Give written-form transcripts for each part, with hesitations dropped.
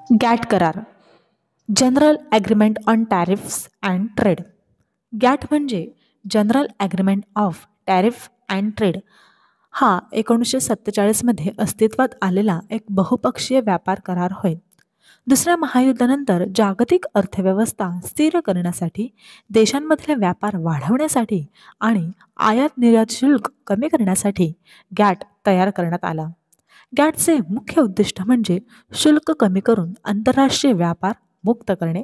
Get करार, general agreement on tariffs and trade. GATT म्हणजे general agreement of tariff and trade. हा 1947मध्ये अस्तित्वात आलेला एक बहुपक्षीय व्यापार करार होय. दुसऱ्या महायुद्धानंतर जागतिक अर्थव्यवस्था स्थिर करण्यासाठी, देशांमधले व्यापार वाढवण्यासाठी आणि आयात निर्यात शुल्क कमी करण्यासाठी गॅट तयार करण्यात आला. गॅटचे मुख्य उद्दिष्ट म्हणजे शुल्क कमी करून आंतरराष्ट्रीय व्यापार मुक्त करणे,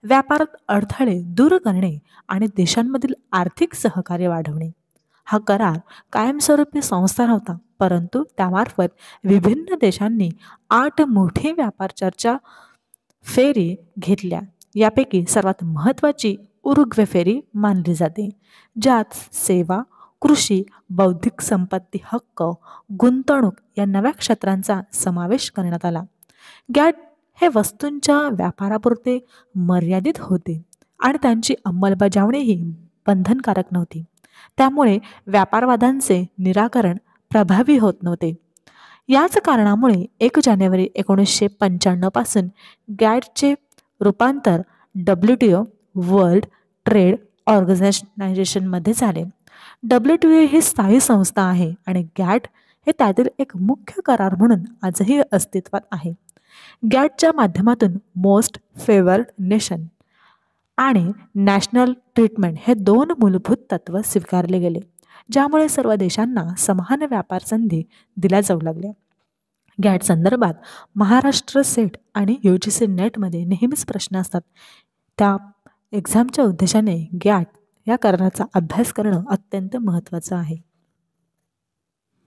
व्यापारात अडथळे दूर करणे आणि देशांमधील आर्थिक सहकार्य वाढवणे. हा करार कायमस्वरूपी संस्था नव्हता, परंतु त्यामार्फत विभिन्न देशांनी 8 मोठी व्यापार चर्चा फेरी घेतल्या. यापैकी सर्वात महत्त्वाची उरुग्वे फेरी मानली जाते, ज्यात सेवा, कृषी, बौद्धिक संपत्ती हक्क, गुंतवणूक या नव्या क्षेत्रांचा समावेश करण्यात आला. गॅट हे वस्तूंच्या व्यापारापुरते मर्यादित होते आणि त्यांची अंमलबजावणीही बंधनकारक नव्हती. त्यामुळे व्यापारवादांचे निराकरण प्रभावी होत नव्हते. याच कारणामुळे 1 जानेवारी 1995 पासून गॅटचे रूपांतर WTO वर्ल्ड ट्रेड ऑर्गनायझेशनमध्ये झाले. WTO ही स्थायी संस्था आहे आणि गॅट हे त्यातील एक मुख्य करार म्हणून आजही अस्तित्वात आहे. गॅटच्या माध्यमातून मोस्ट फेवर्ड नेशन आणि नॅशनल ट्रीटमेंट हे 2 मूलभूत तत्त्व स्वीकारले गेले, ज्यामुळे सर्व देशांना समान व्यापार संधी दिल्या जाऊ लागल्या. गॅट संदर्भात महाराष्ट्र सेट आणि UGC नेटमध्ये नेहमीच प्रश्न असतात. त्या एक्झामच्या उद्देशाने गॅट या कराराचा अभ्यास करणं अत्यंत महत्त्वाचं आहे.